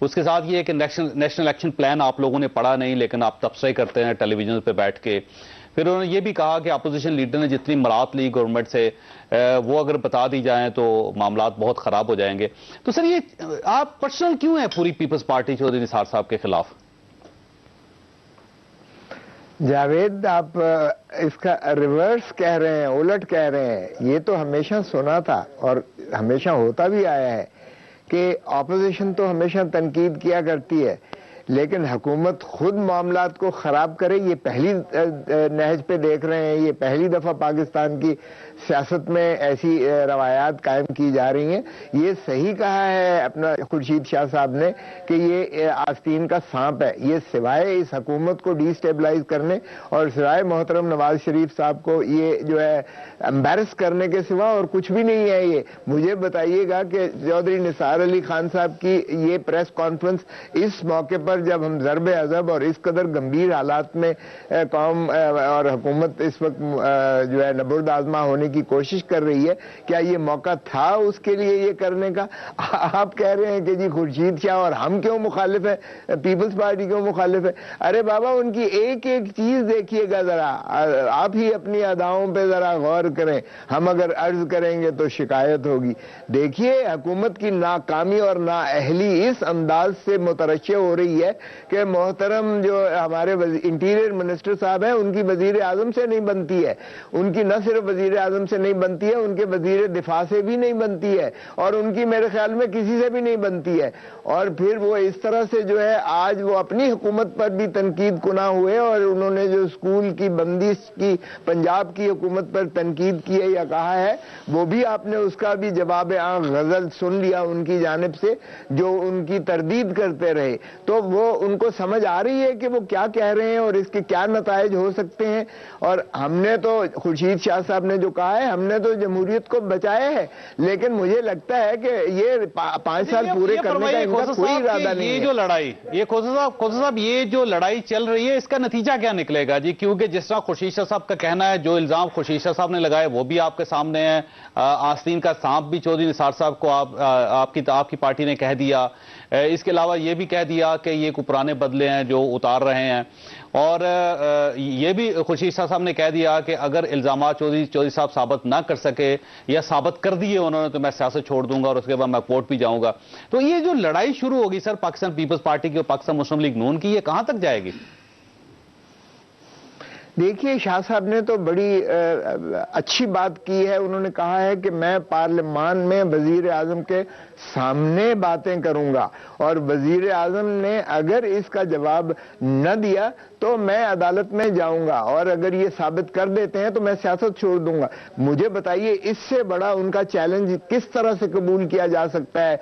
اس کے ساتھ یہ ہے کہ نیشنل ایکشن پلان آپ لوگوں نے پڑھا نہیں، لیکن آپ تبصرے کرتے ہیں ٹیلی ویژن پہ بیٹھ کے. پھر انہوں نے یہ بھی کہا کہ اپوزیشن لیڈر نے جتنی مراد لی گورنمنٹ سے وہ اگر بتا دی جائیں تو معاملات بہت خراب ہو جائیں گے. تو سر یہ آپ پرسنل کیوں ہیں پوری پیپلز پارٹی چودھری نثار صاحب کے خلاف؟ جاوید، آپ اس کا ریورس کہہ رہے ہیں، الٹ کہہ رہے ہیں. یہ تو ہمیشہ سنا تھا اور ہمیشہ ہوتا بھی آیا ہے کہ اپوزیشن تو ہمیشہ تنقید کیا کرتی ہے، لیکن حکومت خود معاملات کو خراب کرے یہ پہلی نہج پہ دیکھ رہے ہیں. یہ پہلی دفعہ پاکستان کی سیاست میں ایسی روایات قائم کی جا رہی ہیں. یہ صحیح کہا ہے اپنا خورشید شاہ صاحب نے کہ یہ آستین کا سانپ ہے. یہ سوائے اس حکومت کو ڈی سٹیبلائز کرنے اور سوائے محترم نواز شریف صاحب کو یہ جو ہے امبیرس کرنے کے سوا اور کچھ بھی نہیں ہے. یہ مجھے بتائیے گا کہ چودھری نثار علی خان صاحب کی یہ پریس کانفرنس اس موقع پر جب ہم ضرب عذب اور اس قدر گمبھیر حالات میں قوم اور حکومت اس وقت جو ہے نبرد آزما ہونے کی کوشش کر رہی ہے، کیا یہ موقع تھا اس کے لیے یہ کرنے کا؟ آپ کہہ رہے ہیں کہ جی خورشید شاہ اور ہم کیوں مخالف ہیں، پیپلز پارٹی کیوں مخالف ہے؟ ارے بابا ان کی ایک ایک چیز دیکھیے گا ذرا، آپ ہی اپنی اداؤں پہ ذرا غور کریں. ہم اگر عرض کریں گے تو شکایت ہوگی. دیکھیے حکومت کی ناکامی اور نااہلی اس انداز سے مترشح ہو رہی ہے کہ محترم جو ہمارے انٹیریئر منسٹر صاحب ہیں ان کی وزیر اعظم سے نہیں بنتی ہے. ان کی نہ صرف وزیر اعظم سے نہیں بنتی ہے، ان کے وزیر دفاع سے بھی نہیں بنتی ہے، اور ان کی میرے خیال میں کسی سے بھی نہیں بنتی ہے. اور پھر وہ اس طرح سے جو ہے آج وہ اپنی حکومت پر بھی تنقید کناں ہوئے، اور انہوں نے جو اسکول کی بندش کی پنجاب کی حکومت پر تنقید کی ہے یا کہا ہے، وہ بھی آپ نے اس کا بھی جواب غزل سن لیا ان کی جانب سے، جو ان کی تردید کرتے رہے. تو وہ ان کو سمجھ آ رہی ہے کہ وہ کیا کہہ رہے ہیں اور اس کے کیا نتائج ہو سکتے ہیں. اور ہم نے تو خورشید شاہ صاحب نے جو کہا ہے، ہم نے تو جمہوریت کو بچایا ہے، لیکن مجھے لگتا ہے کہ یہ 5 سال پورے کرنے کا ان کا کوئی ارادہ نہیں ہے. یہ جو لڑائی، یہ کھوسا صاحب یہ جو لڑائی چل رہی ہے اس کا نتیجہ کیا نکلے گا جی؟ کیونکہ جس طرح خورشید شاہ صاحب کا کہنا ہے، جو الزام خورشید شاہ صاحب نے لگائے وہ بھی آپ کے سامنے ہے. آستین کا سانپ بھی چودھری نثار صاحب کو آپ کی پارٹی نے کہہ دیا. اس کے علاوہ یہ بھی کہہ دیا کہ یہ کوئی پرانے بدلے ہیں جو اتار رہے ہیں، اور یہ بھی خورشید شاہ صاحب نے کہہ دیا کہ اگر الزامات چودھری صاحب ثابت نہ کر سکے یا ثابت کر دیے انہوں نے تو میں سیاست چھوڑ دوں گا اور اس کے بعد میں کورٹ بھی جاؤں گا. تو یہ جو لڑائی شروع ہوگی سر پاکستان پیپلز پارٹی کی اور پاکستان مسلم لیگ نون کی، یہ کہاں تک جائے گی؟ دیکھیے شاہ صاحب نے تو بڑی اچھی بات کی ہے. انہوں نے کہا ہے کہ میں پارلیمان میں وزیر اعظم کے سامنے باتیں کروں گا، اور وزیر اعظم نے اگر اس کا جواب نہ دیا تو میں عدالت میں جاؤں گا، اور اگر یہ ثابت کر دیتے ہیں تو میں سیاست چھوڑ دوں گا. مجھے بتائیے اس سے بڑا ان کا چیلنج کس طرح سے قبول کیا جا سکتا ہے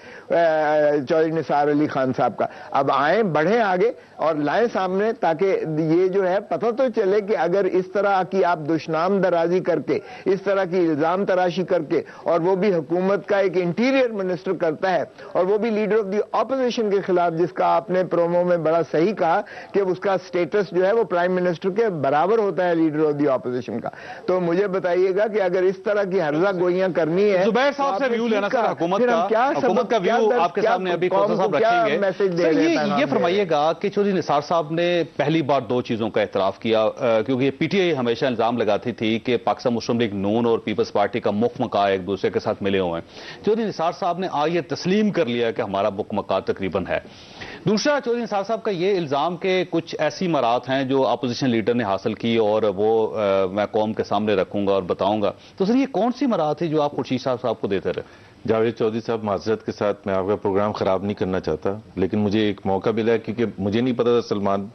چودھری نثار علی خان صاحب کا؟ اب آئیں، بڑھیں آگے اور لائیں سامنے، تاکہ یہ جو ہے پتہ تو چلے کہ اگر اس طرح کی آپ دشنام درازی کر کے، اس طرح کی الزام تراشی کر کے، اور وہ بھی حکومت کا ایک انٹیریئر منسٹر کرتا ہے، اور وہ بھی لیڈر آف دی اپوزیشن کے خلاف، جس کا آپ نے پرومو میں بڑا صحیح کہا کہ اس کا سٹیٹس جو ہے وہ پرائم منسٹر کے برابر ہوتا ہے لیڈر آف دی اپوزیشن کا. تو مجھے بتائیے گا کہ اگر اس طرح کی ہرزہ گوئیاں کرنی ہے، زبیر صاحب سے ویو لینا سر حکومت کا ویو آپ کے سامنے ابھی کھوسا صاحب رکھیں گے. سر یہ فرمائیے گا کہ چودھری نثار صاحب نے پہلی بار 2 چیزوں کا اعتراف کیا، کیونکہ پی ٹی آئی ہمیشہ الزام لگاتی تھی کہ پاکستان مسلم لیگ نون اور پیپلز پارٹی کا مخ مکا ایک دوسرے کے ساتھ ملے ہوئے ہیں. چودھری نثار صاحب نے آج یہ تسلیم کر لیا کہ ہمارا مخ مکا تقریباً ہے. دوسرا، چودھری نثار صاحب کا یہ الزام کہ کچھ ایسی مراد ہیں جو اپوزیشن لیڈر نے حاصل کی اور وہ میں قوم کے سامنے رکھوں گا اور بتاؤں گا. تو سر یہ کون سی مراد تھی جو آپ خورشید صاحب کو دیتے رہے؟ جاوید چودھری صاحب، معذرت کے ساتھ میں آپ کا پروگرام خراب نہیں کرنا چاہتا، لیکن مجھے ایک موقع ملا کیونکہ مجھے نہیں پتا تھا سلمان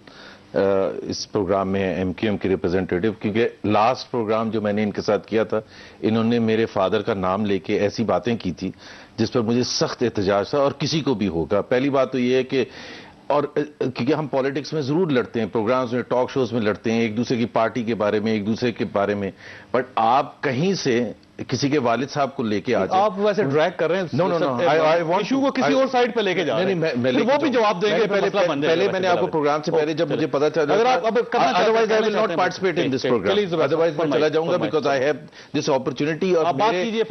اس پروگرام میں ایم کیو ایم کے ریپرزینٹیٹو، کیونکہ لاسٹ پروگرام جو میں نے ان کے ساتھ کیا تھا انہوں نے میرے فادر کا نام لے کے ایسی باتیں کی تھی جس پر مجھے سخت احتجاج تھا، اور کسی کو بھی ہوگا. پہلی بات تو یہ ہے کہ اور کیونکہ ہم پالیٹکس میں ضرور لڑتے ہیں، پروگرامز میں، ٹاک شوز میں لڑتے ہیں ایک دوسرے کی پارٹی کے بارے میں، ایک دوسرے کے بارے میں، بٹ آپ کہیں سے کسی کے والد صاحب کو لے کے آ جائیں. آپ ویسے ڈریگ کر رہے ہیں ایشو کو کسی اور سائڈ پہ لے کے جا رہے ہیں, وہ بھی جواب دیں گے. پہلے میں نے آپ کو پروگرام سے پہلے جب مجھے پتا چلا, otherwise I will not participate in this program, otherwise میں چلا جاؤں گا because I have this opportunity. اور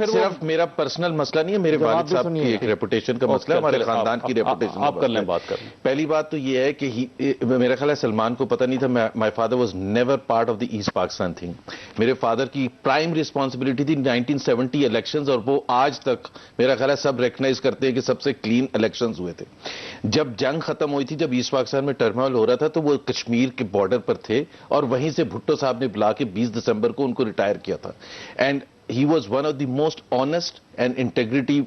صرف میرا پرسنل مسئلہ نہیں ہے, میرے والد صاحب کی ایک ریپوٹیشن کا مسئلہ ہے, ہمارے خاندان کی ریپوٹیشن. آپ کر لیں بات کر لیں. پہلی بات تو یہ ہے کہ میرا خیال ہے سلمان کو پتہ نہیں تھا, my father was never part of the East Pakistan thing. میرے فادر کی پرائم ریسپانسبلٹی تھی 1970 الیکشنز, اور وہ آج تک میرا خیال ہے سب ریکگنائز کرتے ہیں کہ سب سے کلین الیکشنز ہوئے تھے. جب جنگ ختم ہوئی تھی, جب ایسٹ پاکستان میں ٹرموائل ہو رہا تھا, تو وہ کشمیر کے بارڈر پر تھے, اور وہیں سے بھٹو صاحب نے بلا کے 20 دسمبر کو ان کو ریٹائر کیا تھا. And he was one of the most honest and integrity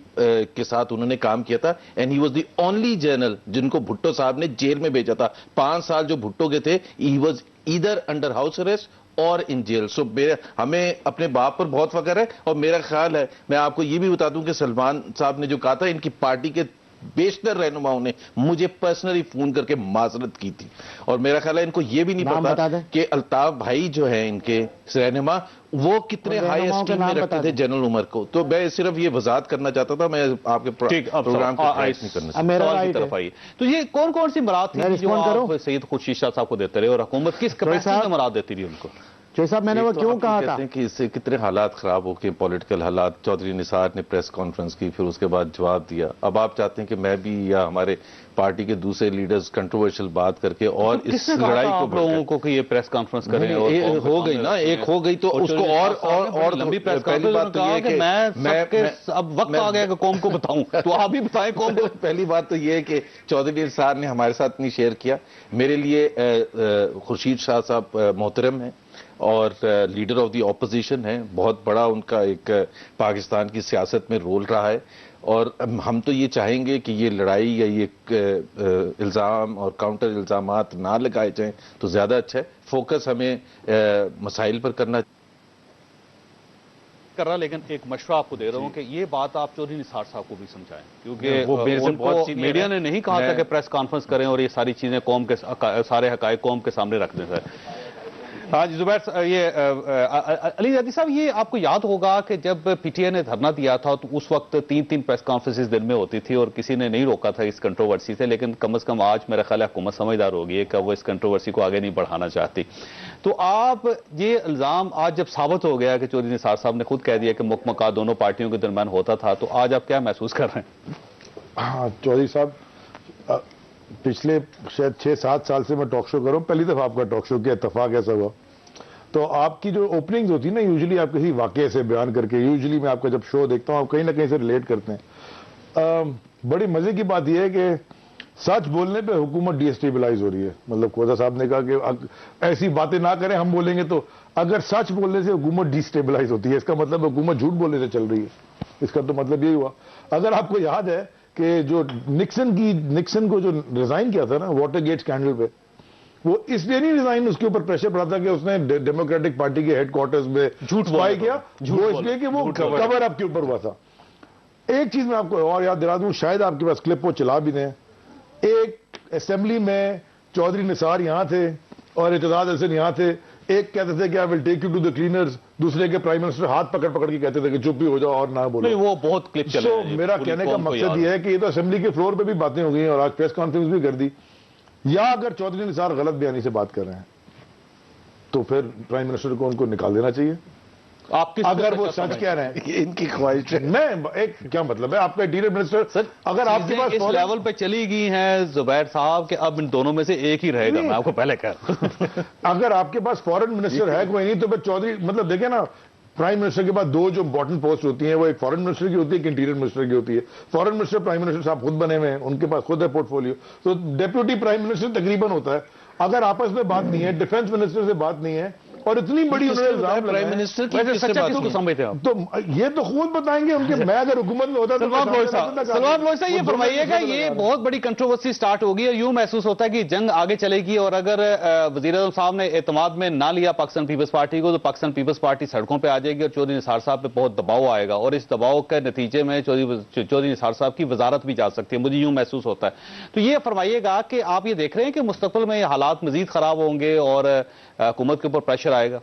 کے ساتھ انہوں نے کام کیا تھا. and he was the only general جن کو بھٹو صاحب نے جیل میں بھیجا تھا. 5 سال جو بھٹو کے تھے, he was either under house arrest اور ان جیل. سو ہمیں اپنے باپ پر بہت فخر ہے. اور میرا خیال ہے, میں آپ کو یہ بھی بتا دوں کہ سلمان صاحب نے جو کہا تھا, ان کی پارٹی کے بیشتر رہنماؤں نے مجھے پرسنلی فون کر کے معذرت کی تھی. اور میرا خیال ہے ان کو یہ بھی نہیں پتا کہ الطاف بھائی جو ہیں ان کے رہنما, وہ کتنے ہائی اسٹیم میں رکھتے تھے جنرل عمر کو. تو میں صرف یہ وضاحت کرنا چاہتا تھا, میں آپ کے پروگرام کو نہیں کرنا طرف آئی. تو یہ کون کون سی مراد تھی جو آپ سید خورشید شاہ صاحب کو دیتے رہے, اور حکومت کس کیپیسٹی میں مراد دیتی رہی ان کو؟ چوہدری صاحب میں نے وہ کیوں کہا تھا کہ اس سے کتنے حالات خراب ہو کے, پولیٹیکل حالات. چودھری نثار نے پریس کانفرنس کی, پھر اس کے بعد جواب دیا. اب آپ چاہتے ہیں کہ میں بھی یا ہمارے پارٹی کے دوسرے لیڈرز کنٹروورشل بات کر کے اور اس لڑائی کو لوگوں کو کہ یہ پریس کانفرنس کریں؟ ہو گئی نا, ایک ہو گئی تو اس کو اور لمبی پریس کانفرنس کہ میں اب وقت آ گیا کہ قوم کو بتاؤں, تو آپ بھی بتائیں قوم کو. پہلی بات تو یہ ہے کہ چودھری نثار نے ہمارے ساتھ نہیں شیئر کیا. میرے لیے خورشید شاہ صاحب محترم ہیں اور لیڈر آف دی اپوزیشن ہے, بہت بڑا ان کا ایک پاکستان کی سیاست میں رول رہا ہے. اور ہم تو یہ چاہیں گے کہ یہ لڑائی یا یہ الزام اور کاؤنٹر الزامات نہ لگائے جائیں تو زیادہ اچھا ہے. فوکس ہمیں مسائل پر کرنا کر رہا. لیکن ایک مشورہ آپ کو دے رہا ہوں کہ یہ بات آپ چودھری نثار صاحب کو بھی سمجھائیں, کیونکہ میڈیا نے نہیں کہا تھا کہ پریس کانفرنس کریں اور یہ ساری چیزیں قوم کے سارے حقائق قوم کے سامنے رکھ دیں. سر ہاں جی زبیر, یہ علی زیدی صاحب, یہ آپ کو یاد ہوگا کہ جب پی ٹی آئی نے دھرنا دیا تھا تو اس وقت 3 پریس کانفرنسز دن میں ہوتی تھی اور کسی نے نہیں روکا تھا اس کنٹروورسی سے. لیکن کم از کم آج میرا خیال ہے حکومت سمجھدار ہوگی ہے کہ وہ اس کنٹروورسی کو آگے نہیں بڑھانا چاہتی. تو آپ یہ الزام آج جب ثابت ہو گیا کہ چودھری نثار صاحب نے خود کہہ دیا کہ مکمکا دونوں پارٹیوں کے درمیان ہوتا تھا, تو آج آپ کیا محسوس کر رہے ہیں؟ ہاں چودھری صاحب, پچھلے شاید 6-7 سال سے میں ٹاک شو کر رہا ہوں, پہلی دفعہ آپ کا ٹاک شو کیا, اتفاق ایسا ہوا. تو آپ کی جو اوپننگز ہوتی ہیں نا, یوزلی آپ کسی واقعے سے بیان کر کے, یوزلی میں آپ کا جب شو دیکھتا ہوں آپ کہیں نہ کہیں سے ریلیٹ کرتے ہیں. بڑی مزے کی بات یہ ہے کہ سچ بولنے پہ حکومت ڈی اسٹیبلائز ہو رہی ہے. مطلب کھوزہ صاحب نے کہا کہ ایسی باتیں نہ کریں, ہم بولیں گے تو اگر سچ بولنے سے حکومت ڈی اسٹیبلائز ہوتی ہے, اس کا مطلب حکومت جھوٹ بولنے سے چل رہی ہے. اس کا تو مطلب یہی ہوا. اگر آپ کو یاد ہے کہ جو نکسن کو جو ریزائن کیا تھا نا واٹر گیٹ اسکینڈل پہ, وہ اس لیے نہیں ریزائن, اس کے اوپر پریشر پڑا تھا کہ اس نے ڈیموکریٹک پارٹی کے ہیڈ کوارٹرز میں جھوٹ سپائی کیا, وہ اس لیے کہ وہ کور اپ کے اوپر ہوا تھا. ایک چیز میں آپ کو اور یاد دلا دوں, شاید آپ کے پاس کلپ وہ چلا بھی دیں. ایک اسمبلی میں چودھری نثار یہاں تھے اور اعتزاز احسن یہاں تھے. ایک کہتے تھے کہ I will take you to the cleaners, دوسرے کے پرائم منسٹر ہاتھ پکڑ پکڑ کے کہتے تھے کہ چپ ہی ہو جاؤ اور نہ بولو. وہ بہت کلپ چلے. میرا کہنے کا مقصد یہ ہے کہ یہ تو اسمبلی کے فلور پہ بھی باتیں ہو گئی ہیں اور آج پریس کانفرنس بھی کر دی. یا اگر چودھری نثار غلط بیانی سے بات کر رہے ہیں تو پھر پرائم منسٹر کو ان کو نکال دینا چاہیے. اگر وہ سچ کہہ رہے ہیں ان کی خواہش ہے. نہیں, ایک کیا مطلب ہے آپ کا انٹیریئر منسٹر, اگر آپ کے پاس اس لیول پہ چلی گئی ہیں زبیر صاحب کہ اب ان دونوں میں سے ایک ہی رہے گا, میں آپ کو پہلے کہہ رہا ہوں. اگر آپ کے پاس فورن منسٹر ہے کوئی نہیں تو پھر چودھری, مطلب دیکھیں نا, پرائم منسٹر کے بعد 2 جو امپورٹنٹ پوسٹ ہوتی ہیں وہ ایک فورن منسٹر کی ہوتی ہے, ایک انٹیریئر منسٹر کی ہوتی ہے. فورن منسٹر پرائم منسٹر صاحب خود بنے ہوئے ہیں, ان کے پاس خود ہے پورٹ فولیو. تو ڈیپیوٹی پرائم منسٹر تقریباً ہوتا ہے. اگر آپس میں بات نہیں ہے, ڈیفنس منسٹر سے بات نہیں ہے, اور اتنی بڑی پرائم منسٹر کو سمجھتے ہیں تو یہ تو خود بتائیں گے ان کے. میں اگر حکومت میں ہوتا سلمان فروز صاحب یہ فرمائیے گا, یہ بہت بڑی کنٹروورسی سٹارٹ ہوگی اور یوں محسوس ہوتا ہے کہ جنگ آگے چلے گی, اور اگر وزیر اعظم صاحب نے اعتماد میں نہ لیا پاکستان پیپلز پارٹی کو تو پاکستان پیپلز پارٹی سڑکوں پہ آ جائے گی اور چودھری نثار صاحب پہ بہت دباؤ آئے گا, اور اس دباؤ کے نتیجے میں چودھری نثار صاحب کی وزارت بھی جا سکتی ہے. مجھے یوں محسوس ہوتا ہے. تو یہ فرمائیے گا کہ آپ یہ دیکھ رہے ہیں کہ مستقبل میں یہ حالات مزید خراب ہوں گے اور حکومت کے اوپر پریشر آئے گا؟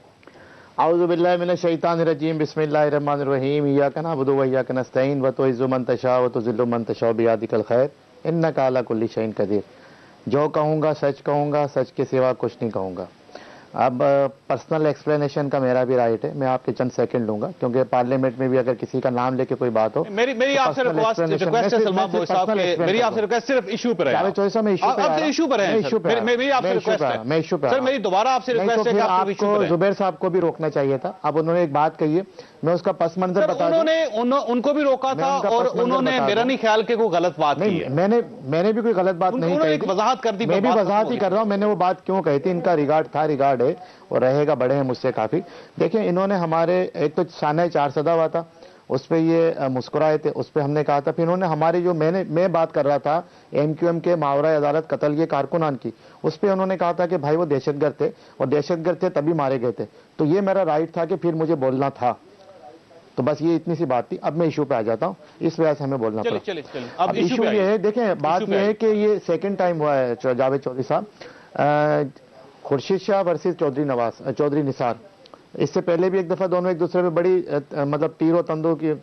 اعوذ باللہ من الشیطان الرجیم بسم اللہ الرحمن الرحیم ایاک نعبد و ایاک نستعین وتعز من تشاء وتذل من تشاء بیدک الخیر انک علی کل شیء قدیر. جو کہوں گا سچ کے سوا کچھ نہیں کہوں گا. اب پرسنل ایکسپلینیشن کا میرا بھی رائٹ ہے, میں آپ کے چند سیکنڈ لوں گا کیونکہ پارلیمنٹ میں بھی اگر کسی کا نام لے کے کوئی بات ہو. میری آپ سے ریکویسٹ ہے سلمان بھائی صاحب کہ میری آپ سے ریکویسٹ صرف ایشو پر ہے. جاوید چودھری صاحب میں ایشو پر ہے. میری آپ سے ریکویسٹ ہے, میں ایشو پہ سر میری دوبارہ آپ سے ریکویسٹ ہے کہ آپ کو زبیر صاحب کو بھی روکنا چاہیے تھا. اب انہوں نے ایک بات کہی ہے, میں اس کا پس منظر بتا دوں. ان کو بھی روکا تھا اور انہوں نے میرا نہیں خیال کہ کوئی غلط بات کی ہے. میں نے بھی کوئی غلط بات نہیں کہی, وضاحت کر دی. میں بھی وضاحت ہی کر رہا ہوں. میں نے وہ بات کیوں کہی تھی, ان کا ریگارڈ تھا, ریگارڈ ہے اور رہے گا, بڑے ہیں مجھ سے کافی. دیکھیں انہوں نے ہمارے ایک تو سانحہ 4 صدا ہوا تھا, اس پہ یہ مسکرائے تھے, اس پہ ہم نے کہا تھا. پھر انہوں نے ہماری جو میں بات کر رہا تھا ایم کیو ایم کے ماورائے عدالت قتل یہ کارکنان کی, اس پہ انہوں نے کہا تھا کہ بھائی وہ دہشت گرد تھے اور دہشت گرد تھے تبھی مارے گئے تھے. تو یہ میرا رائٹ تھا کہ پھر مجھے بولنا تھا. تو بس یہ اتنی سی بات تھی. اب میں ایشو پہ آ جاتا ہوں, اس وجہ سے ہمیں بولنا پڑا. اب ایشو یہ ہے, دیکھیں بات یہ ہے کہ یہ سیکنڈ ٹائم ہوا ہے جاوید چودھری صاحب, خورشید شاہ ورسز چودھری نثار. اس سے پہلے بھی ایک دفعہ دونوں ایک دوسرے پہ بڑی مطلب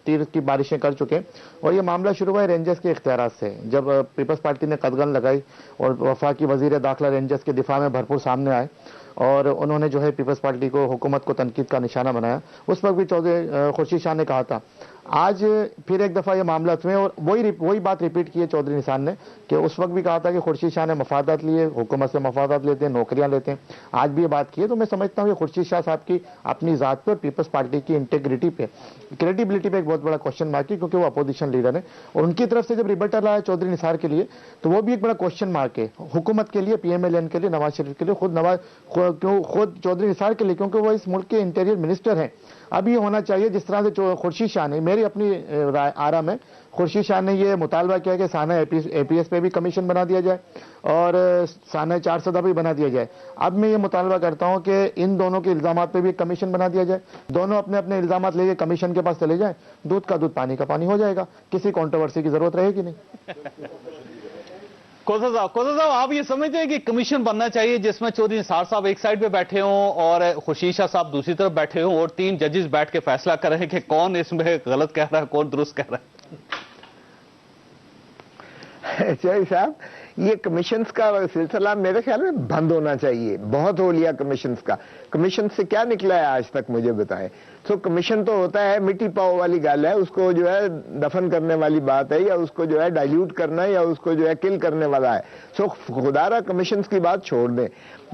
تیر کی بارشیں کر چکے, اور یہ معاملہ شروع ہوا ہے رینجرز کے اختیارات سے. جب پیپلز پارٹی نے قدغن لگائی اور وفاقی وزیر داخلہ رینجرز کے دفاع میں بھرپور سامنے آئے اور انہوں نے جو ہے پیپلز پارٹی کو, حکومت کو تنقید کا نشانہ بنایا, اس وقت بھی خورشید شاہ نے کہا تھا. آج پھر ایک دفعہ یہ معاملات ہوئے اور وہی بات ریپیٹ کی ہے چودھری نثار نے کہ اس وقت بھی کہا تھا کہ خورشید شاہ نے مفادات لیے, حکومت سے مفادات لیتے ہیں, نوکریاں لیتے ہیں. آج بھی یہ بات کی ہے. تو میں سمجھتا ہوں کہ خورشید شاہ صاحب کی اپنی ذات پہ اور پیپلز پارٹی کی انٹیگریٹی پہ, کریڈیبلٹی پہ ایک بہت بڑا کوشچن مارک ہے, کیونکہ وہ اپوزیشن لیڈر ہیں. اور ان کی طرف سے جب ریبٹل آیا چودھری نثار کے لیے تو وہ بھی ایک بڑا کوشچن مارک ہے حکومت کے لیے, پی ایم ایل این کے لیے, نواز شریف کے لیے, خود چودھری نثار کے لیے, کیونکہ وہ اس ملک کے انٹیریئر منسٹر ہیں. اب یہ ہونا چاہیے جس طرح سے خورشید شاہ نے, میری اپنی آرا میں خورشید شاہ نے یہ مطالبہ کیا کہ سانحہ اے پی ایس پہ بھی کمیشن بنا دیا جائے اور سانحہ 4 صدا بھی بنا دیا جائے. اب میں یہ مطالبہ کرتا ہوں کہ ان دونوں کے الزامات پہ بھی ایک کمیشن بنا دیا جائے. دونوں اپنے اپنے الزامات لے کے کمیشن کے پاس چلے جائیں, دودھ کا دودھ پانی کا پانی ہو جائے گا, کسی کنٹروورسی کی ضرورت رہے گی نہیں. کوثر صاحب آپ یہ سمجھتے ہیں کہ کمیشن بننا چاہیے جس میں چودھری نثار صاحب ایک سائڈ پہ بیٹھے ہوں اور خورشید شاہ صاحب دوسری طرف بیٹھے ہوں اور 3 ججز بیٹھ کے فیصلہ کریں کہ کون اس میں غلط کہہ رہا ہے, کون درست کہہ رہا ہے؟ چودھری صاحب یہ کمیشنز کا سلسلہ میرے خیال میں بند ہونا چاہیے. بہت ہو لیا کمیشنز کا. کمیشن سے کیا نکلا ہے آج تک مجھے بتائیں. تو کمیشن تو ہوتا ہے مٹی پاؤ والی گل ہے, اس کو جو ہے دفن کرنے والی بات ہے, یا اس کو جو ہے ڈائلیوٹ کرنا ہے, یا اس کو جو ہے کل کرنے والا ہے. سو خدا را کمیشنز کی بات چھوڑ دیں.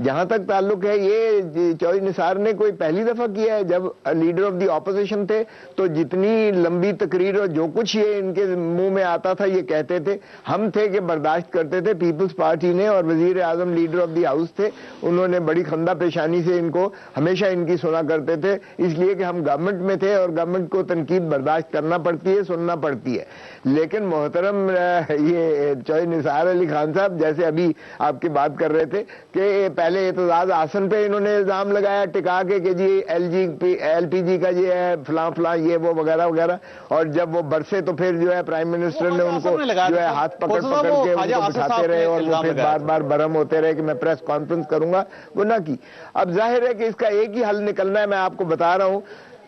جہاں تک تعلق ہے یہ چودھری نثار نے کوئی پہلی دفعہ کیا ہے. جب لیڈر آف دی اپوزیشن تھے تو جتنی لمبی تقریر اور جو کچھ یہ ان کے منہ میں آتا تھا یہ کہتے تھے, ہم تھے کہ برداشت کرتے تھے. پیپلز پارٹی نے اور وزیر اعظم لیڈر آف دی ہاؤس تھے, انہوں نے بڑی خندہ پیشانی سے ان کو ہمیشہ ان کی سنا کرتے تھے, اس لیے کہ ہم گورنمنٹ میں تھے اور گورنمنٹ کو تنقید برداشت کرنا پڑتی ہے, سننا پڑتی ہے. لیکن محترم یہ چودھری نثار علی خان صاحب جیسے ابھی آپ کی بات کر رہے تھے کہ پہلے اعتزاز آسن پہ انہوں نے الزام لگایا ٹکا کے کہ جی ایل پی جی کا یہ ہے فلاں یہ وہ وغیرہ وغیرہ, اور جب وہ برسے تو پھر جو ہے پرائم منسٹر نے ان کو جو ہے ہاتھ پکڑ کے ان کو بٹھاتے رہے اور وہ پھر بار بار برہم ہوتے رہے کہ میں پریس کانفرنس کروں گا, وہ نہ کی. اب ظاہر ہے کہ اس کا ایک ہی حل نکلنا ہے. میں آپ کو بتا رہا ہوں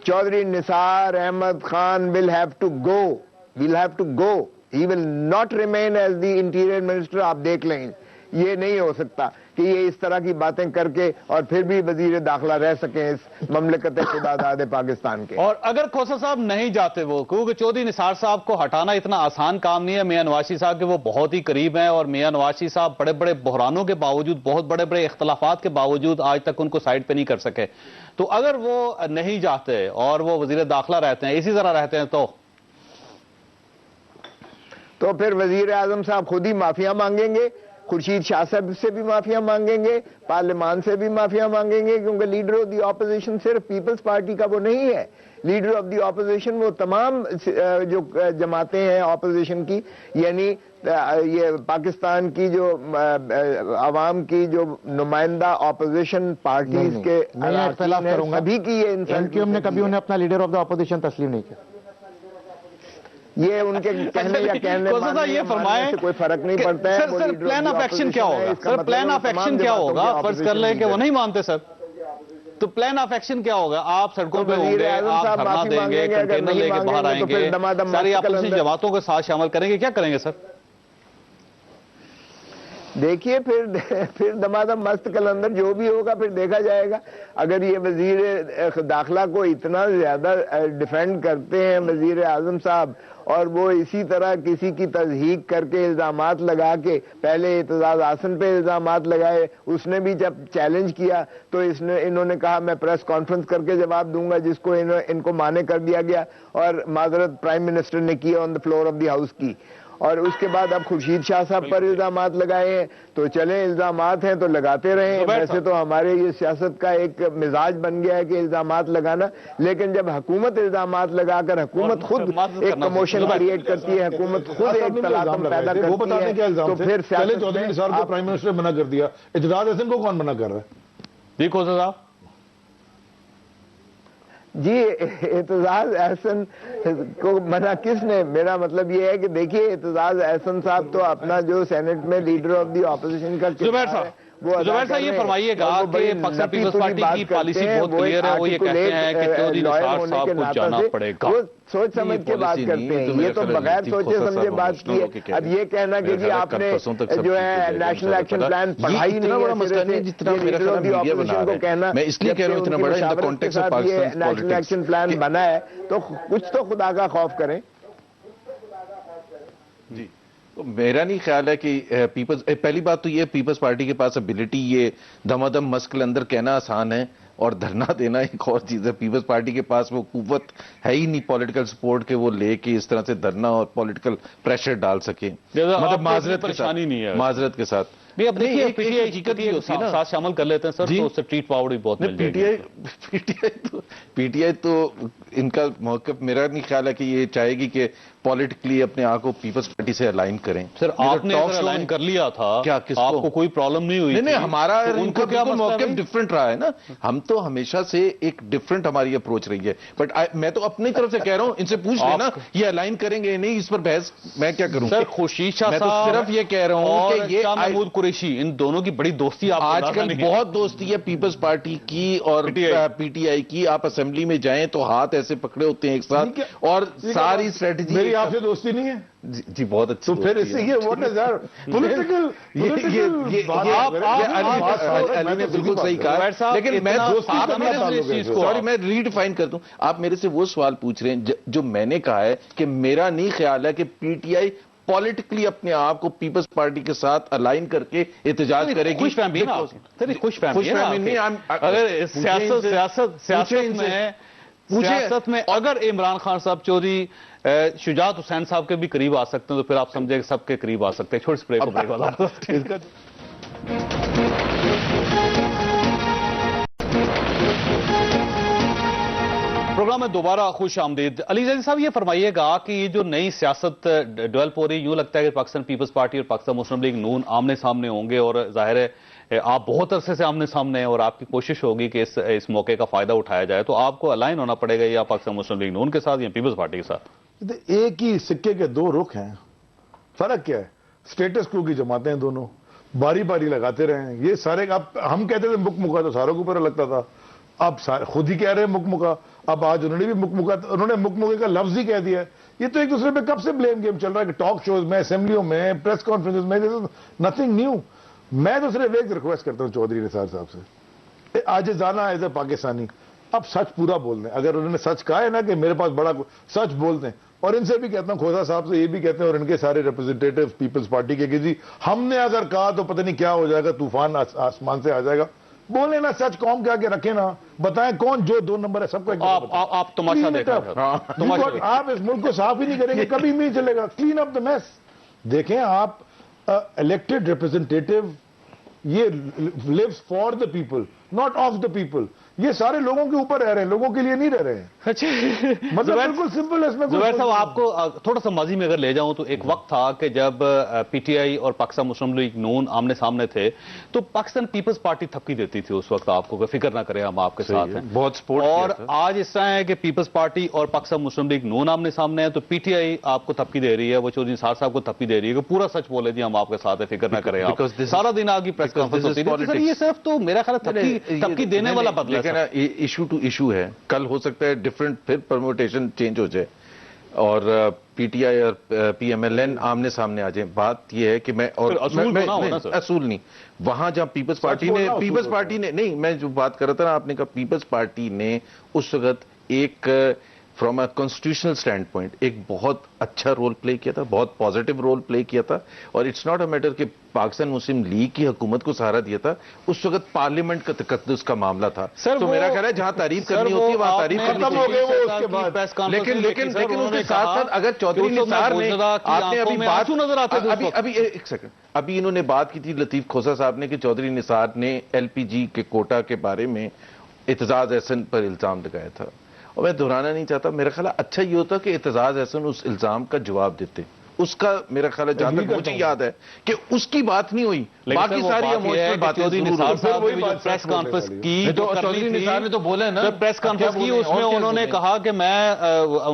چودھری نثار Ahmad Khan will have to go. He will not remain as the interior minister. آپ دیکھ لیں, یہ نہیں ہو سکتا کہ یہ اس طرح کی باتیں کر کے اور پھر بھی وزیر داخلہ رہ سکیں اس مملکت خدا داد پاکستان کے. اور اگر کوثر صاحب نہیں جاتے وہ, کیونکہ چودھری نثار صاحب کو ہٹانا اتنا آسان کام نہیں ہے. میاں نواز شریف صاحب کے وہ بہت ہی قریب ہیں اور میاں نواز شریف صاحب بڑے بڑے بحرانوں کے باوجود, بہت بڑے بڑے اختلافات کے باوجود آج تک ان کو سائڈ پہ نہیں کر سکے. تو اگر وہ نہیں جاتے اور وہ وزیر داخلہ رہتے ہیں, اسی طرح رہتے ہیں, تو پھر وزیر اعظم صاحب خود ہی معافیاں مانگیں گے, خورشید شاہ صاحب سے بھی معافیاں مانگیں گے, پارلیمان سے بھی معافیاں مانگیں گے, کیونکہ لیڈر آف دی اپوزیشن صرف پیپلز پارٹی کا وہ نہیں ہے. لیڈر آف دی اپوزیشن وہ تمام جو جماعتیں ہیں اپوزیشن کی, یعنی یہ پاکستان کی جو عوام کی جو نمائندہ اپوزیشن پارٹیز کے اختلاف کروں گا ابھی کی یہ نے کبھی انہیں اپنا لیڈر آف دا اپوزیشن تسلیم نہیں کیا. یہ ان کے کہنے یا کہنے سے کوئی فرق نہیں پڑتا ہے. سر پلان آف ایکشن کیا ہوگا؟ سر پلان آف ایکشن کیا ہوگا؟ فرض کر لیں کہ وہ نہیں مانتے سر, تو پلان آف ایکشن کیا ہوگا؟ آپ سڑکوں پہ ہوں وزیر گے، اعظم آپ صاحب دھرنا معافی دیں گے، مانگیں گے، اگر کنٹینر نہیں لے کے باہر مانگیں گے آئیں تو پھر گے، دمادم ساری مست اپوزیشن قلندر۔ جماعتوں کے ساتھ شامل کریں گے، کیا کریں گے سر؟ دیکھیے پھر دمادم مست قلندر جو بھی ہوگا پھر دیکھا جائے گا۔ اگر یہ وزیر داخلہ کو اتنا زیادہ ڈیفینڈ کرتے ہیں وزیر اعظم صاحب، اور وہ اسی طرح کسی کی تضحیق کر کے الزامات لگا کے، پہلے اعتزاز احسن پہ الزامات لگائے، اس نے بھی جب چیلنج کیا تو انہوں نے کہا میں پریس کانفرنس کر کے جواب دوں گا، جس کو ان کو مانے کر دیا گیا، اور معذرت پرائم منسٹر نے کی on the floor of the house کی۔ اور اس کے بعد اب خورشید شاہ صاحب پر الزامات لگائے ہیں، تو چلیں الزامات ہیں تو لگاتے رہیں۔ ویسے تو ہمارے یہ سیاست کا ایک مزاج بن گیا ہے کہ الزامات لگانا، لیکن جب حکومت الزامات لگا کر حکومت خود ایک کموشن کریٹ کرتی ہے، حکومت خود ایک تلاطم پیدا وہ بتا کرتی دیں کیا ہے، الزام تو تھے؟ پھر پہلے سیاست چودھری نثار کو پرائم منسٹر منع کر دیا، اعتزاز احسن کو کون منع کر رہا ہے؟ جی کھوسا صاحب جی اعتزاز احسن کو منع کس نے؟ میرا مطلب یہ ہے کہ دیکھیے اعتزاز احسن صاحب تو اپنا جو سینٹ میں لیڈر آف دی اپوزیشن کا زبیر صاحب یہ فرمائیے گا کہ پاکستان پیپلز پارٹی کی پالیسی بہت کلیئر ہے، وہ یہ کہتے ہیں کہ چودھری نثار صاحب کو جانا پڑے گا۔ وہ سوچ سمجھ کے بات کرتے ہیں، یہ تو بغیر سوچے سمجھے بات کی ہے۔ اب یہ کہنا کہ جی آپ نے جو ہے نیشنل ایکشن پلان پڑھا ہی نہیں ہے، کہنا میں اس لیے کہہ رہا ہوں اتنا بڑا in the context of Pakistan national action plan بنا ہے، تو کچھ تو خدا کا خوف کریں۔ جی میرا نہیں خیال ہے کہ پہلی بات تو یہ پیپلز پارٹی کے پاس ابیلٹی یہ دمادم مسک اندر کہنا آسان ہے اور دھرنا دینا ایک اور چیز ہے۔ پیپلز پارٹی کے پاس وہ قوت ہے ہی نہیں پولیٹیکل سپورٹ کہ وہ لے کے اس طرح سے دھرنا اور پولیٹیکل پریشر ڈال سکے، مطلب معذرت کے ساتھ نہیں۔ اب دیکھیے پی ٹی آئی ساتھ شامل کر لیتے ہیں سر، تو اس سے ٹریٹ پاور بھی بہت مل جائے گی۔ پی ٹی آئی تو ان کا موقف میرا نہیں خیال ہے کہ یہ چاہے گی کہ پولیٹیکلی اپنے آپ کو پیپلز پارٹی سے الائن کریں۔ سر آپ نے اگر الائن کر لیا تھا، آپ کو کوئی پرابلم نہیں ہوئی؟ نہیں، ہمارا ان کا کیا موقف ڈفرنٹ رہا ہے نا، ہم تو ہمیشہ سے ایک ڈفرنٹ ہماری اپروچ رہی ہے، بٹ میں تو اپنی طرف سے کہہ رہا ہوں ان سے پوچھ لینا یہ الائن کریں گے نہیں، اس پر بحث میں کیا کروں؟ سر خورشید شاہ میں تو صرف یہ کہہ رہا ہوں کہ یہ محمود قریشی ان دونوں کی بڑی دوستی آج کل بہت دوستی ہے پیپلز پارٹی کی اور پی ٹی آئی کی۔ آپ اسمبلی میں جائیں تو ہاتھ ایسے پکڑے ہوتے ہیں ایک ساتھ، اور ساری اسٹریٹجی میری آپ سے دوستی نہیں ہے جی بہت اچھی۔ تو پھر اس سے یہ واٹ از یار پولیٹیکل علی نے بالکل صحیح کہا، لیکن میں سوری میں ریڈیفائن کر دوں، آپ میرے سے وہ سوال پوچھ رہے ہیں جو میں نے کہا ہے کہ میرا نہیں خیال ہے کہ پی ٹی آئی پولیٹیکلی اپنے آپ کو پیپلز پارٹی کے ساتھ الائن کر کے احتجاج کرے گی۔ خوش فہمی نہیں، اگر سیاست میں اگر عمران خان صاحب چودھری شجاعت حسین صاحب کے بھی قریب آ سکتے ہیں تو پھر آپ سمجھیں کہ سب کے قریب آ سکتے ہیں۔ چھوٹی سی بریک والا پروگرام میں دوبارہ خوش آمدید۔ علی زیدی صاحب یہ فرمائیے گا کہ یہ جو نئی سیاست ڈیولپ ہو رہی ہے، یوں لگتا ہے کہ پاکستان پیپلز پارٹی اور پاکستان مسلم لیگ نون آمنے سامنے ہوں گے، اور ظاہر ہے آپ بہت عرصے سے آمنے سامنے ہیں اور آپ کی کوشش ہوگی کہ اس موقع کا فائدہ اٹھایا جائے، تو آپ کو الائن ہونا پڑے گا یا پاکستان مسلم لیگ نون کے ساتھ یا پیپلز پارٹی کے ساتھ؟ ایک ہی سکے کے دو رخ ہیں، فرق کیا ہے؟ سٹیٹس کو کی جماعتیں دونوں باری باری لگاتے رہے ہیں، یہ سارے ہم کہتے تھے مک مکا تو ساروں کے اوپر لگتا تھا، اب خود ہی کہہ رہے ہیں مک مکا، اب آج انہوں نے بھی انہوں نے مک مکے کا لفظ ہی کہہ دیا ہے۔ یہ تو ایک دوسرے پہ کب سے بلیم گیم چل رہا ہے کہ ٹاک شوز میں، اسمبلیوں میں، پریس کانفرنس میں، نتھنگ نیو۔ میں تو صرف ایک ریکویسٹ کرتا ہوں چودھری نثار صاحب سے، عاجزانہ ایز اے پاکستانی اب سچ پورا بول دیں، اگر انہوں نے سچ کہا ہے نا کہ میرے پاس بڑا سچ بول دیں، اور ان سے بھی کہتا ہوں کھوسا صاحب سے یہ بھی کہتے ہیں اور ان کے سارے ریپرزنٹیٹو پیپلز پارٹی کے کہ جی ہم نے اگر کہا تو پتہ نہیں کیا ہو جائے گا، طوفان آسمان سے آ جائے گا، بولیں نا سچ قوم کے آگے رکھیں نا، بتائیں کون جو دو نمبر ہے سب کو آپ تماشا دیکھا آپ اس ملک کو صاف ہی نہیں کریں گے کبھی نہیں چلے گا۔ کلین اپ دا میس۔ دیکھیں آپ الیکٹڈ ریپرزنٹیٹو یہ lives for the people not of the people, یہ سارے لوگوں کے اوپر رہ رہے ہیں، لوگوں کے لیے نہیں رہ رہے ہیں۔ مطلب بالکل سمپل ہے۔ زبیر صاحب آپ کو تھوڑا سا ماضی میں اگر لے جاؤں تو ایک وقت تھا کہ جب پی ٹی آئی اور پاکستان مسلم لیگ نون آمنے سامنے تھے تو پاکستان پیپلز پارٹی تھپکی دیتی تھی اس وقت آپ کو، فکر نہ کریں ہم آپ کے ساتھ ہیں، بہت سپورٹ، اور آج اس طرح ہے کہ پیپلز پارٹی اور پاکستان مسلم لیگ نون آمنے سامنے ہے تو پی ٹی آئی آپ کو تھپکی دے رہی ہے، وہ چودھری نثار صاحب کو تھپکی دے رہی ہے کہ پورا سچ بولے جی ہم آپ کے ساتھ ہیں، فکر نہ کریں آپ، سارا دن آگے پریس کانفرنس ہوتی ہے۔ یہ صرف تو میرا خیال ہے تھپکی دینے والا بدلہ دیکھیں نا ایشو ٹو ایشو ہے. کل ہو سکتا ہے ڈفرنٹ پھر پرموٹیشن چینج ہو جائے اور پی ٹی آئی اور پی ایم ایل این آمنے سامنے آ جائیں. بات یہ ہے کہ میں اور اصول نہیں, وہاں جہاں پیپلز پارٹی نے نہیں, میں جو بات کر رہا تھا نا, آپ نے کہا پیپلز پارٹی نے اس وقت ایک from a constitutional stand point ایک بہت اچھا رول پلے کیا تھا, بہت پازیٹیو رول پلے کیا تھا. اور اٹس ناٹ اے میٹر کہ پاکستان مسلم لیگ کی حکومت کو سہارا دیا تھا, اس وقت پارلیمنٹ کا تقدس کا معاملہ تھا. تو میرا خیال ہے جہاں تعریف کرنی ہوتی ہے وہاں تعریف ختم ہو گئے وہ اس کے بعد. لیکن اس کے ساتھ ساتھ اگر چودھری نثار نے, آپ نے ابھی بات ابھی ایک سیکنڈ, ابھی انہوں نے بات کی تھی لطیف کھوسا صاحب نے کہ چودھری نثار نے ایل پی جی کے کوٹا کے بارے میں اعتزاز احسن پر الزام لگایا تھا, اور میں دہرانا نہیں چاہتا. میرا خیال اچھا یہ ہوتا کہ اعتزاز احسن اس الزام کا جواب دیتے. اس کا میرا خیال ہے جہاں تک مجھے یاد ہے کہ اس کی بات نہیں ہوئی, باقی ساری ایموشنل باتیں. چودھری نثار صاحب نے پریس کانفرنس کی, چودھری نثار نے تو بولا ہے نا, پریس کانفرنس کی, اس میں انہوں نے کہا کہ میں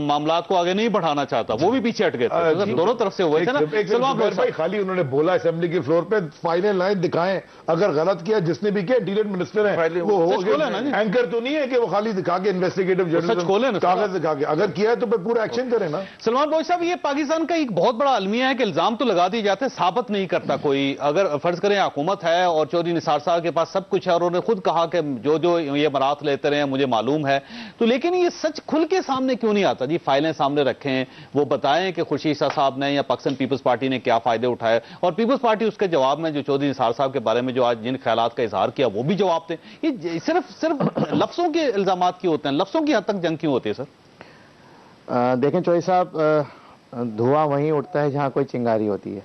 معاملات کو آگے نہیں بڑھانا چاہتا, وہ بھی پیچھے ہٹ گئے تھے. دونوں طرف سے ہوئے تھے نا. سلمان بھائی خالی انہوں نے بولا اسمبلی کے فلور پہ فائنل لائن دکھائیں, اگر غلط کیا جس نے بھی کیا ڈیلیٹ منسٹر ہیں وہ اینکر تو نہیں ہے کہ وہ خالی دکھا کے انویسٹیگیٹو جرنلزم کاغذ دکھا کے, اگر کیا ہے تو پورا ایکشن کریں نا. سلمان بھائی صاحب, یہ پاکستان کا ایک بہت بڑا المیہ ہے کہ الزام تو لگا دیے جاتے ہیں, ثابت نہیں کرتا کوئی. اگر فرض کریں حکومت ہے اور چودھری نثار صاحب کے پاس سب کچھ ہے اور انہوں نے خود کہا کہ جو یہ برات لیتے رہے مجھے معلوم ہے, تو لیکن یہ سچ کھل کے سامنے کیوں نہیں آتا جی؟ فائلیں سامنے رکھیں, وہ بتائیں کہ خورشید شاہ صاحب نے یا پاکستان پیپلز پارٹی نے کیا فائدے اٹھائے, اور پیپلز پارٹی اس کے جواب میں جو چودھری نثار صاحب کے بارے میں جو آج جن خیالات کا اظہار کیا وہ بھی جواب دیں. یہ صرف لفظوں کے الزامات کیوں ہوتے ہیں, لفظوں کی حد تک جنگ کیوں ہوتی ہے سر؟ دیکھیں چوہدری صاحب, دھواں وہیں اٹھتا ہے جہاں کوئی چنگاری ہوتی ہے,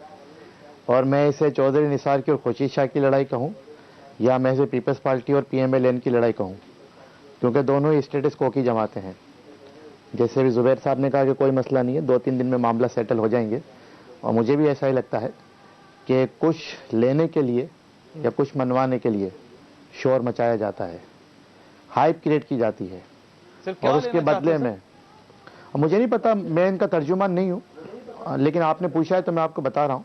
اور میں اسے چودھری نثار کی اور خورشید شاہ کی لڑائی کہوں یا میں اسے پیپلز پارٹی اور پی ایم ایل این کی لڑائی کہوں, کیونکہ دونوں ہی اسٹیٹس کو کی جماعتیں ہیں. جیسے بھی زبیر صاحب نے کہا کہ کوئی مسئلہ نہیں ہے, 2-3 دن میں معاملہ سیٹل ہو جائیں گے, اور مجھے بھی ایسا ہی لگتا ہے کہ کچھ لینے کے لیے یا کچھ منوانے کے لیے شور مچایا جاتا ہے, ہائپ کریٹ کی جاتی ہے, اور اس کے بدلے میں مجھے نہیں پتا, میں ان کا ترجمان نہیں ہوں, لیکن آپ نے پوچھا ہے تو میں آپ کو بتا رہا ہوں.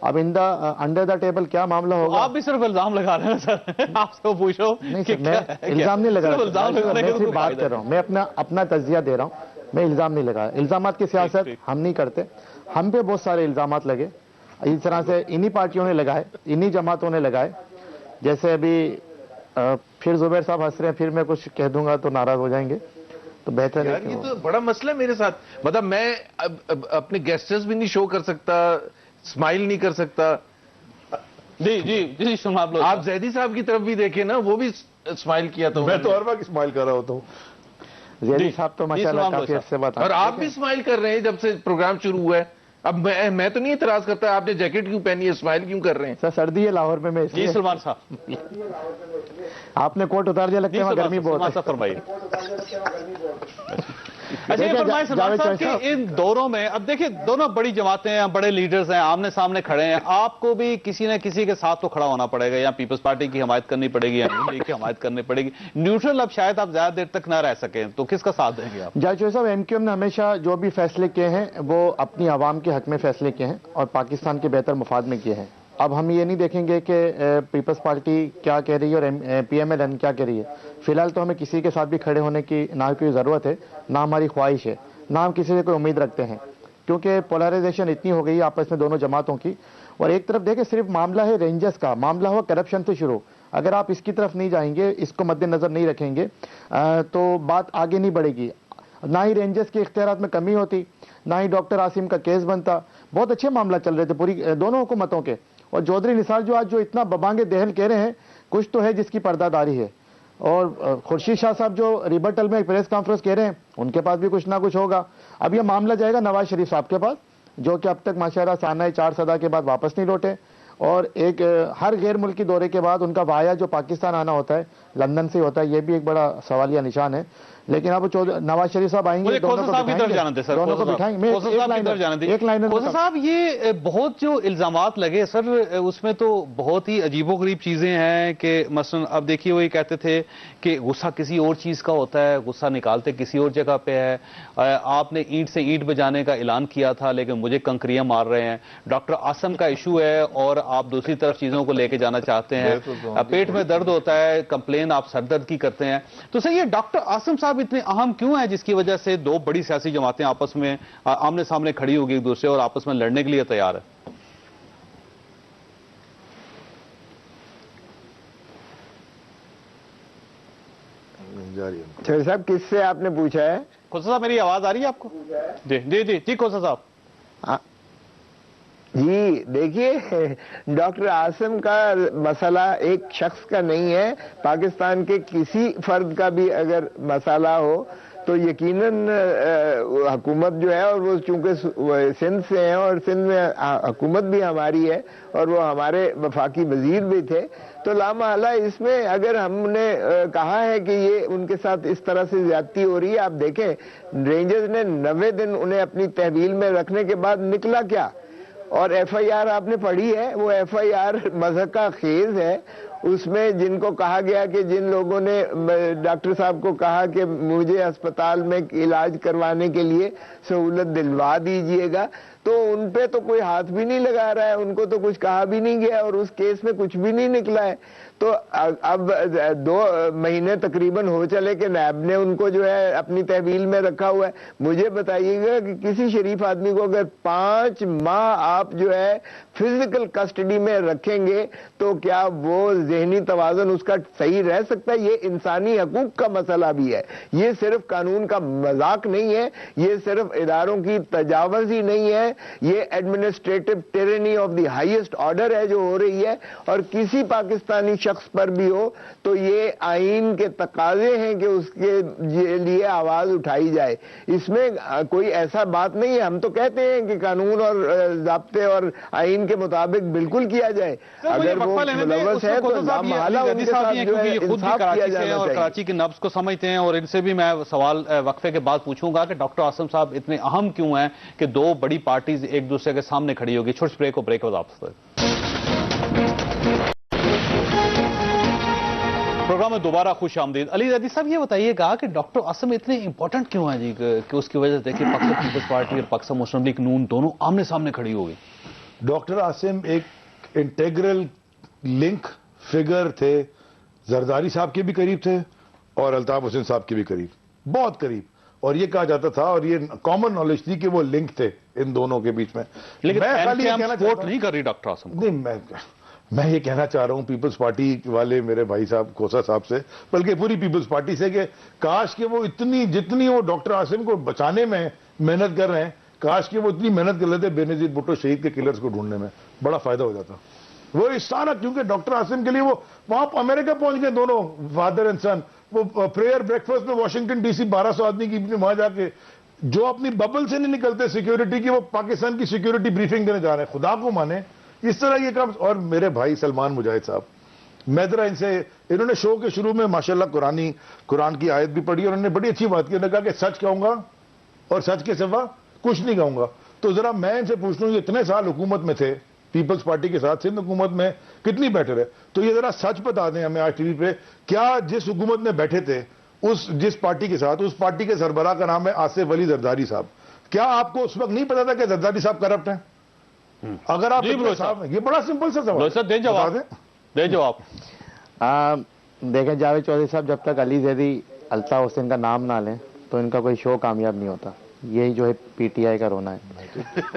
اب انڈر دا ٹیبل کیا معاملہ ہوگا؟ آپ بھی صرف الزام لگا رہے ہیں سر, آپ سے پوچھو. نہیں سر, میں الزام نہیں لگا رہا, میں صرف بات کر رہا ہوں, میں اپنا تجزیہ دے رہا ہوں, میں الزام نہیں لگا. الزامات کی سیاست ہم نہیں کرتے, ہم پہ بہت سارے الزامات لگے, اس طرح سے انہی پارٹیوں نے لگائے, انہی جماعتوں نے لگائے. جیسے ابھی پھر زبیر صاحب ہنس رہے ہیں, پھر میں کچھ کہہ دوں گا تو ناراض ہو جائیں گے, تو بہتر ہے. یہ تو بڑا مسئلہ ہے میرے ساتھ, مطلب میں اپنے گیسٹرز بھی نہیں شو کر سکتا, اسمائل نہیں کر سکتا. جی آپ زیدی صاحب کی طرف بھی دیکھیں نا, وہ بھی اسمائل کیا تھا. میں تو ہر وقت اسمائل کر رہا ہوتا ہوں. زیدی صاحب تو ماشاءاللہ کافی عرصے بعد, اور آپ بھی اسمائل کر رہے ہیں جب سے پروگرام شروع ہوا ہے. اب میں تو نہیں اعتراض کرتا, آپ نے جیکٹ کیوں پہنی ہے, اسمائل کیوں کر رہے ہیں؟ سر سردی ہے لاہور میں. جی سلمان صاحب, آپ نے کوٹ اتار دیا, لگتا ہے وہاں گرمی بہت ہے. فرمائیے. اچھا یہ فرمائیں سلمان صاحب کہ ان دوروں میں, اب دیکھیں دونوں بڑی جماعتیں ہیں, بڑے لیڈرز ہیں, آمنے سامنے کھڑے ہیں, آپ کو بھی کسی نہ کسی کے ساتھ تو کھڑا ہونا پڑے گا, یا پیپلز پارٹی کی حمایت کرنی پڑے گی یا نون لیگ کی حمایت کرنی پڑے گی. نیوٹرل اب شاید آپ زیادہ دیر تک نہ رہ سکیں, تو کس کا ساتھ دیں گے آپ؟ جاج صاحب, ایم کیو ایم نے ہمیشہ جو بھی فیصلے کیے ہیں وہ اپنی عوام کے حق میں فیصلے کیے ہیں اور پاکستان کے بہتر مفاد میں کیے ہیں. اب ہم یہ نہیں دیکھیں گے کہ پیپلز پارٹی کیا کہہ رہی ہے اور پی ایم ایل این کیا کہہ رہی ہے. فی الحال تو ہمیں کسی کے ساتھ بھی کھڑے ہونے کی نہ کوئی ضرورت ہے, نہ ہماری خواہش ہے, نہ ہم کسی سے کوئی امید رکھتے ہیں, کیونکہ پولرائزیشن اتنی ہو گئی ہے آپس میں دونوں جماعتوں کی. اور ایک طرف دیکھیں صرف معاملہ ہے رینجرز کا, معاملہ ہوا کرپشن سے شروع. اگر آپ اس کی طرف نہیں جائیں گے, اس کو مد نظر نہیں رکھیں گے, تو بات آگے نہیں بڑھے گی. نہ ہی رینجرز کے اختیارات میں کمی ہوتی, نہ ہی ڈاکٹر عاصم کا کیس بنتا. بہت اچھے معاملہ چل رہے تھے پوری دونوں حکومتوں کے. اور چودھری نثار جو آج جو اتنا ببانگے دہل کہہ رہے ہیں, کچھ تو ہے جس کی پردہ داری ہے. اور خورشید شاہ صاحب جو ریبٹل میں ایک پریس کانفرنس کہہ رہے ہیں, ان کے پاس بھی کچھ نہ کچھ ہوگا. اب یہ معاملہ جائے گا نواز شریف صاحب کے پاس, جو کہ اب تک ماشاءاللہ سانحہ 4 صدا کے بعد واپس نہیں لوٹے, اور ایک ہر غیر ملکی دورے کے بعد ان کا وایا جو پاکستان آنا ہوتا ہے لندن سے ہوتا ہے, یہ بھی ایک بڑا سوالیہ نشان ہے. لیکن اب نواز شریف صاحب آئیں گے, کھوسا صاحب کی طرف جانا دے سر, دونوں کو بٹھائیں گے. کھوسا صاحب یہ بہت جو الزامات لگے سر اس میں تو بہت ہی عجیب و غریب چیزیں ہیں کہ مثلا اب دیکھیے وہ یہ کہتے تھے کہ غصہ کسی اور چیز کا ہوتا ہے, غصہ نکالتے کسی اور جگہ پہ ہے, آپ نے اینٹ سے اینٹ بجانے کا اعلان کیا تھا لیکن مجھے کنکریاں مار رہے ہیں, ڈاکٹر عاصم کا ایشو ہے اور آپ دوسری طرف چیزوں کو لے کے جانا چاہتے ہیں, پیٹ میں درد ہوتا ہے, کمپلین آپ سر درد کی کرتے ہیں. تو سر یہ ڈاکٹر عاصم صاحب اتنے اہم کیوں ہیں جس کی وجہ سے دو بڑی سیاسی جماعتیں آپس میں آمنے سامنے کھڑی ہوگی ایک دوسرے اور آپس میں لڑنے کے لیے تیار ہے؟ چھوٹے صاحب کس سے آپ نے پوچھا ہے؟ کھوسا صاحب میری آواز آ رہی ہے آپ کو؟ جی جی جی جی کھوسا صاحب. جی دیکھیے, ڈاکٹر عاصم کا مسئلہ ایک شخص کا نہیں ہے, پاکستان کے کسی فرد کا بھی اگر مسئلہ ہو تو یقیناً حکومت جو ہے, اور وہ چونکہ سندھ سے ہیں اور سندھ میں حکومت بھی ہماری ہے اور وہ ہمارے وفاقی وزیر بھی تھے, تو لامحالہ اس میں اگر ہم نے کہا ہے کہ یہ ان کے ساتھ اس طرح سے زیادتی ہو رہی ہے. آپ دیکھیں رینجرز نے 90 دن انہیں اپنی تحویل میں رکھنے کے بعد نکلا کیا, اور ایف آئی آر آپ نے پڑھی ہے, وہ ایف آئی آر مضحکہ خیز ہے. اس میں جن کو کہا گیا کہ جن لوگوں نے ڈاکٹر صاحب کو کہا کہ مجھے اسپتال میں علاج کروانے کے لیے سہولت دلوا دیجئے گا, تو ان پہ تو کوئی ہاتھ بھی نہیں لگا رہا ہے, ان کو تو کچھ کہا بھی نہیں گیا اور اس کیس میں کچھ بھی نہیں نکلا ہے. تو اب 2 مہینے تقریباً ہو چلے کہ نیب نے ان کو جو ہے اپنی تحویل میں رکھا ہوا ہے. مجھے بتائیے گا کہ کسی شریف آدمی کو اگر 5 ماہ آپ جو ہے فزیکل کسٹڈی میں رکھیں گے تو کیا وہ ذہنی توازن اس کا صحیح رہ سکتا ہے؟ یہ انسانی حقوق کا مسئلہ بھی ہے, یہ صرف قانون کا مذاق نہیں ہے, یہ صرف اداروں کی تجاوز ہی نہیں ہے, یہ administrative tyranny of the highest order ہے جو ہو رہی ہے. اور کسی پاکستانی شخص پر بھی ہو تو یہ آئین کے تقاضے ہیں کہ اس کے لیے آواز اٹھائی جائے. اس میں کوئی ایسا بات نہیں ہے, ہم تو کہتے ہیں کہ قانون اور ضابطے اور آئین کے مطابق بالکل کیا جائے. اگر وہ ملوث ہے تو لامحالہ ان کے ساتھ جو ہے انصاف کیا جانا چاہیے. کراچی کے نبض کو سمجھتے ہیں اور ان سے بھی میں سوال وقفے کے بعد پوچھوں گا کہ ڈاکٹر عاصم صاحب اتنے اہم کیوں ہیں کہ 2 بڑی پارٹیز ایک دوسرے کے سامنے کھڑی ہوگی. چھوٹے بریک کو بریک واپس پروگرام میں دوبارہ خوش آمدید. علی زیدی صاحب یہ بتائیے گا کہ ڈاکٹر عاصم اتنے امپورٹنٹ کیوں ہیں جی کہ اس کی وجہ سے دیکھیں پاکستان پیپلز پارٹی اور پاکستان مسلم لیگ نون دونوں آمنے سامنے کھڑی ہوگی. ڈاکٹر عاصم ایک انٹیگرل لنک فگر تھے, زرداری صاحب کے بھی قریب تھے اور الطاف حسین صاحب کے بھی قریب, بہت قریب, اور یہ کہا جاتا تھا اور یہ کامن نالج تھی کہ وہ لنک تھے ان دونوں کے بیچ میں. لیکن میں سپورٹ نہیں کر رہی ڈاکٹر عاصم. نہیں, میں یہ کہنا چاہ رہا ہوں پیپلز پارٹی والے میرے بھائی صاحب کھوسا صاحب سے, بلکہ پوری پیپلز پارٹی سے, کہ کاش کہ وہ جتنی وہ ڈاکٹر عاصم کو بچانے میں محنت کر رہے ہیں, کاش کہ وہ اتنی محنت کر لیتے بے نظیر بھٹو شہید کے کلرز کو ڈھونڈنے میں, بڑا فائدہ ہو جاتا. وہ سارا کیونکہ ڈاکٹر عاصم کے لیے وہ وہاں امریکہ پہنچ گئے دونوں فادر اینڈ سن, وہ پریئر بریکفاسٹ میں واشنگٹن ڈی سی 1200 آدمی کی وہاں جا کے جو اپنی ببل سے نہیں نکلتے سیکیورٹی کی, وہ پاکستان کی سیکیورٹی بریفنگ دینے جا رہے ہیں. خدا کو مانے اس طرح یہ کام. اور میرے بھائی سلمان مجاہد صاحب, میں ذرا ان سے, انہوں نے شو کے شروع میں ماشاءاللہ قرآن کی آیت بھی پڑھی اور انہوں نے بڑی اچھی بات کی. انہوں نے کہا کہ سچ کہوں گا اور سچ کے سوا کچھ نہیں کہوں گا. تو ذرا میں ان سے پوچھ لوں, یہ اتنے سال حکومت میں تھے پیپلز پارٹی کے ساتھ, سندھ حکومت میں کتنی بیٹر ہے, تو یہ ذرا سچ بتا دیں ہمیں آج ٹی وی پہ, کیا جس حکومت میں بیٹھے تھے جس پارٹی کے ساتھ, اس پارٹی کے سربراہ کا نام ہے آصف علی زرداری صاحب, کیا آپ کو اس وقت نہیں پتا تھا کہ زرداری صاحب کرپٹ ہیں؟ اگر آپ یہ بڑا سمپل سا سوال دے جواب. دیکھیں جاوید چودھری صاحب, جب تک علی زیدی الطاف حسین کا نام نہ لیں تو ان کا کوئی شو کامیاب نہیں ہوتا. یہی جو ہے پی ٹی آئی کا رونا ہے.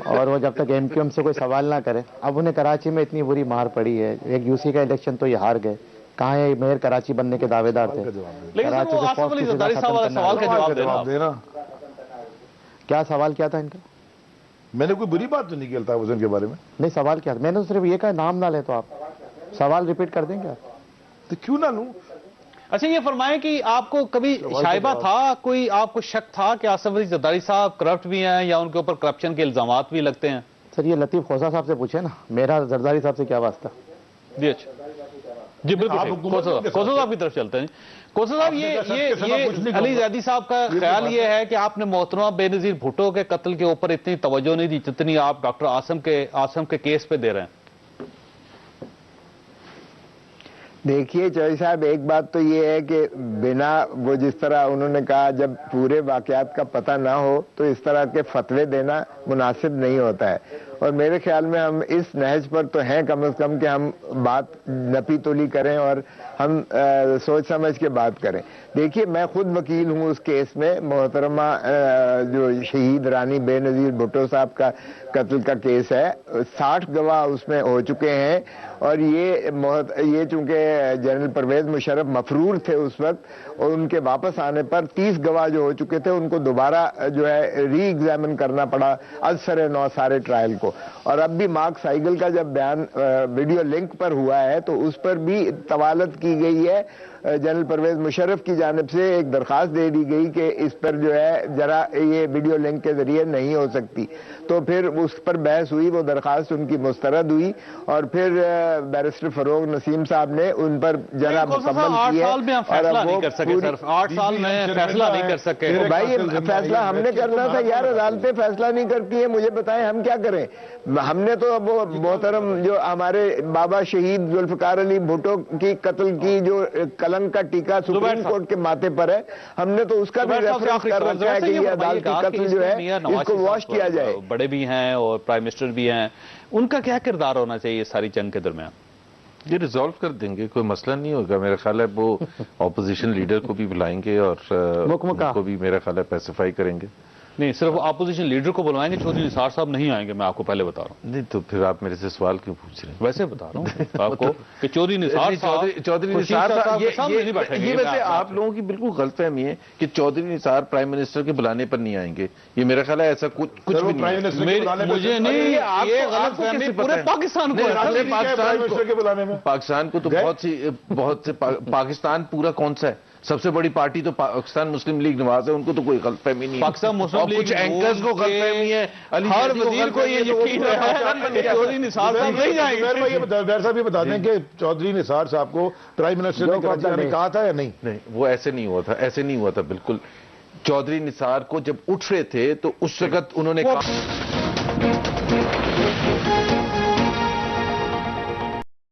اور وہ جب تک ایم کیو ایم سے کوئی سوال نہ کرے, اب انہیں کراچی میں اتنی بری مار پڑی ہے, ایک یو سی کا الیکشن تو یہ ہار گئے, کہاں ہے میئر کراچی بننے کے دعوے دار تھے. کیا سوال کیا تھا ان کا؟ میں نے کوئی بری بات تو نہیں کی الطاف حسین کے بارے میں. نہیں, سوال کیا تھا؟ میں نے صرف یہ کہا نام نہ لیں, تو آپ سوال ریپیٹ کر دیں گے؟ تو کیوں نہ لوں. اچھا یہ فرمائیں کہ آپ کو کبھی شائبہ تھا, کوئی آپ کو شک تھا کہ آصف علی زرداری صاحب کرپٹ بھی ہیں یا ان کے اوپر کرپشن کے الزامات بھی لگتے ہیں؟ سر یہ لطیف کھوسا صاحب سے پوچھیں نا, میرا زرداری صاحب سے کیا واسطہ. جی اچھا, جی بالکل کھوسا صاحب کی طرف چلتے ہیں. کوثر صاحب یہ علی زیدی صاحب کا خیال یہ ہے کہ آپ نے محترمہ بے نظیر بھٹو کے قتل کے اوپر اتنی توجہ نہیں دی جتنی آپ ڈاکٹر عاصم کے کیس پہ دے رہے ہیں. دیکھیے چوہدری صاحب، ایک بات تو یہ ہے کہ بنا وہ جس طرح انہوں نے کہا جب پورے واقعات کا پتہ نہ ہو تو اس طرح کے فتوے دینا مناسب نہیں ہوتا ہے. اور میرے خیال میں ہم اس نہج پر تو ہیں کم از کم کہ ہم بات نپی تولی کریں اور ہم سوچ سمجھ کے بات کریں. دیکھیے میں خود وکیل ہوں اس کیس میں. محترمہ جو شہید رانی بے نظیر بھٹو صاحب کا قتل کا کیس ہے، 60 گواہ اس میں ہو چکے ہیں. اور یہ چونکہ جنرل پرویز مشرف مفرور تھے اس وقت، اور ان کے واپس آنے پر 30 گواہ جو ہو چکے تھے ان کو دوبارہ جو ہے ری ایگزامن کرنا پڑا از سر نو سارے ٹرائل کو. اور اب بھی مارک سائیگل کا جب بیان ویڈیو لنک پر ہوا ہے تو اس پر بھی طوالت کی گئی ہے. جنرل پرویز مشرف کی جانب سے ایک درخواست دے دی گئی کہ اس پر جو ہے ذرا یہ ویڈیو لنک کے ذریعے نہیں ہو سکتی. تو پھر اس پر بحث ہوئی، وہ درخواست ان کی مسترد ہوئی، اور پھر بیرسٹر فروغ نسیم صاحب نے ان پر ذرا مکمل کی ہے. 8 سال میں فیصلہ نہیں کر سکے سر، 8 سال میں فیصلہ نہیں کر سکے. بھائی فیصلہ ہم نے کرنا تھا یار، عدالتیں فیصلہ نہیں کرتی ہیں. مجھے بتائیں ہم کیا کریں؟ ہم نے تو وہ محترم جو ہمارے بابا شہید ذوالفقار علی بھٹو کی قتل کی جو کلنک کا ٹیکہ سپریم کورٹ کے ماتھے پر ہے، ہم نے تو اس کا بھی ریفرنس کر رکھا ہے کہ یہ عدالتی قتل جو ہے اس کو واش کیا جائے. بڑے بھی ہیں اور پرائم منسٹر بھی ہیں، ان کا کیا کردار ہونا چاہیے اس ساری جنگ کے درمیان؟ یہ ریزالو کر دیں گے، کوئی مسئلہ نہیں ہوگا. میرا خیال ہے وہ اپوزیشن لیڈر کو بھی بلائیں گے اور ان کو بھی میرا خیال ہے پیسیفائی کریں گے. نہیں، صرف اپوزیشن لیڈر کو بلوائیں گے، چودھری نثار صاحب نہیں آئیں گے. میں آپ کو پہلے بتا رہا ہوں. نہیں تو پھر آپ میرے سے سوال کیوں پوچھ رہے ہیں؟ ویسے بتا رہا ہوں آپ کو کہ چودھری نثار صاحب یہ ویسے آپ لوگوں کی بالکل غلط فہمی ہے کہ چودھری نثار پرائم منسٹر کے بلانے پر نہیں آئیں گے. یہ میرا خیال ہے ایسا کچھ بھی نہیں. مجھے نہیں، یہ غلط فہمی پورے پاکستان کو. پاکستان کو تو بہت سے پاکستان پورا کون سا ہے؟ سب سے بڑی پارٹی تو پاکستان مسلم لیگ نواز ہے، ان کو تو کوئی غلط فہمی نہیں ہے. پاکستان مسلم لیگ کچھ اینکرز کو غلط فہمی ہے، ہر وزیر کو یہ یقین ہے کہ چودھری نثار صاحب نہیں جائیں گے. زہر صاحب یہ بتا دیں کہ چودھری نثار صاحب کو پرائم منسٹر نے کراچی نے کہا تھا یا نہیں؟ نہیں، وہ ایسے نہیں ہوا تھا، ایسے نہیں ہوا تھا بالکل. چودھری نثار کو جب اٹھ رہے تھے تو اس وقت انہوں نے کہا